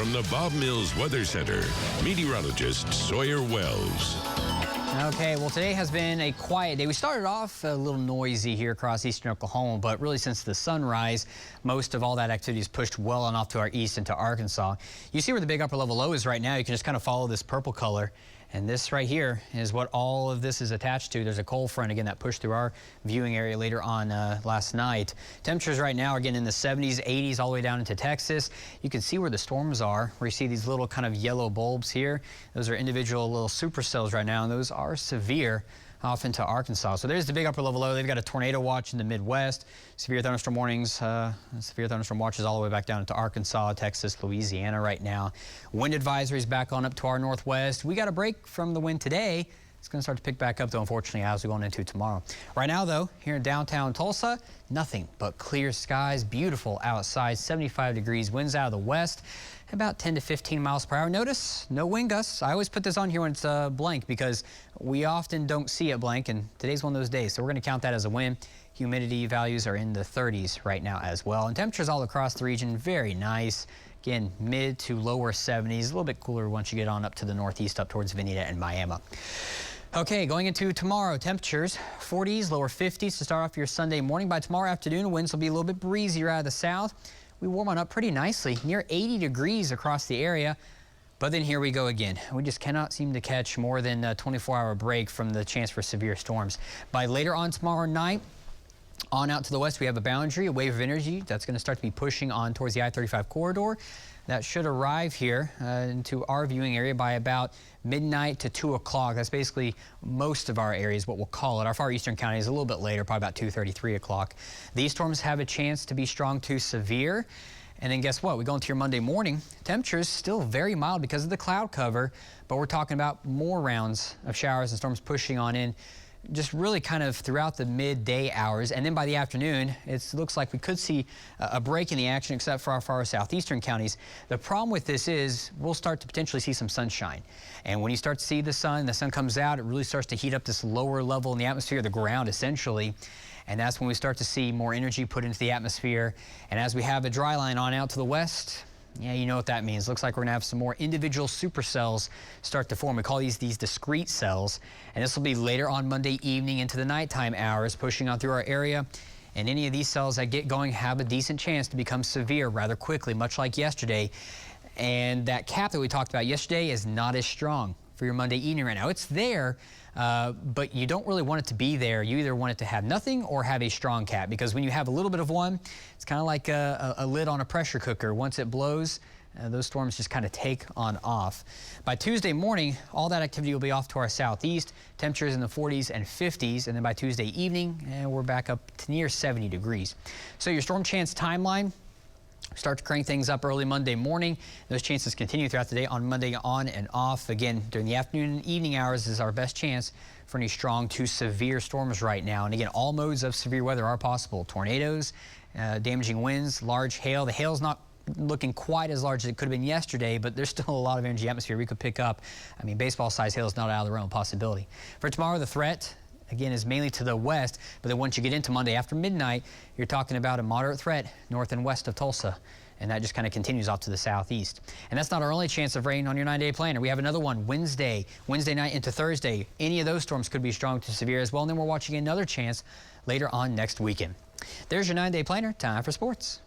from the Bob Mills Weather Center, meteorologist Sawyer Wells. Okay, well, today has been a quiet day. We started off a little noisy here across eastern Oklahoma, but really since the sunrise, most of all that activity is pushed well on off to our east into Arkansas. You see where the big upper level low is right now. You can just kind of follow this purple color. And this right here is what all of this is attached to. There's a cold front, again, that pushed through our viewing area later on last night. Temperatures right now are getting in the 70s, 80s, all the way down into Texas. You can see where the storms are, where you see these little kind of yellow bulbs here. Those are individual little supercells right now, and those are severe off into Arkansas. So there's the big upper level low. They've got a tornado watch in the Midwest. Severe thunderstorm warnings, severe thunderstorm watches all the way back down into Arkansas, Texas, Louisiana right now. Wind advisories back on up to our northwest. We got a break from the wind today. It's going to start to pick back up, though, unfortunately, as we're going into tomorrow. Right now, though, here in downtown Tulsa, nothing but clear skies, beautiful outside, 75 degrees, winds out of the west, about 10 to 15 miles per hour. Notice no wind gusts. I always put this on here when it's blank because we often don't see it blank, and today's one of those days, so we're going to count that as a win. Humidity values are in the 30s right now as well, and temperatures all across the region very nice. Again, mid to lower 70s, a little bit cooler once you get on up to the northeast, up towards Vinita and Miami. Okay, going into tomorrow, temperatures 40s, lower 50s to start off your Sunday morning. By tomorrow afternoon, winds will be a little bit breezier out of the south. We warm on up pretty nicely, near 80 degrees across the area. But then here we go again. We just cannot seem to catch more than a 24-hour break from the chance for severe storms. By later on tomorrow night, on out to the west, we have a boundary, a wave of energy that's going to start to be pushing on towards the I-35 corridor. That should arrive here into our viewing area by about midnight to 2 o'clock. That's basically most of our areas, what we'll call it. Our far eastern county is a little bit later, probably about 2:30, 3 o'clock. These storms have a chance to be strong to severe. And then guess what? We go into your Monday morning. Temperatures still very mild because of the cloud cover, but we're talking about more rounds of showers and storms pushing on in just really kind of throughout the midday hours. And then by the afternoon, it looks like we could see a break in the action except for our far southeastern counties. The problem with this is we'll start to potentially see some sunshine. And when you start to see the sun comes out, it really starts to heat up this lower level in the atmosphere, the ground essentially. And that's when we start to see more energy put into the atmosphere. And as we have a dry line on out to the west, yeah, you know what that means. Looks like we're going to have some more individual supercells start to form. We call these discrete cells. And this will be later on Monday evening into the nighttime hours, pushing on through our area. And any of these cells that get going have a decent chance to become severe rather quickly, much like yesterday. And that cap that we talked about yesterday is not as strong for your Monday evening right now. It's there, but you don't really want it to be there. You either want it to have nothing or have a strong cap, because when you have a little bit of one, it's kind of like a lid on a pressure cooker. Once it blows, those storms just kind of take on off. By Tuesday morning, all that activity will be off to our southeast. Temperatures in the 40s and 50s, and then by Tuesday evening, we're back up to near 70 degrees. So your storm chance timeline, start to crank things up early Monday morning. Those chances continue throughout the day on Monday on and off. Again, during the afternoon and evening hours is our best chance for any strong to severe storms right now. And again, all modes of severe weather are possible. Tornadoes, damaging winds, large hail. The hail's not looking quite as large as it could have been yesterday, but there's still a lot of energy atmosphere we could pick up. I mean, baseball-sized hail is not out of the realm of possibility. For tomorrow, the threat, again, is mainly to the west, but then once you get into Monday after midnight, you're talking about a moderate threat north and west of Tulsa, and that just kind of continues off to the southeast. And that's not our only chance of rain on your 9-day planner. We have another one Wednesday night into Thursday. Any of those storms could be strong to severe as well, and then we're watching another chance later on next weekend. There's your 9-day planner. Time for sports.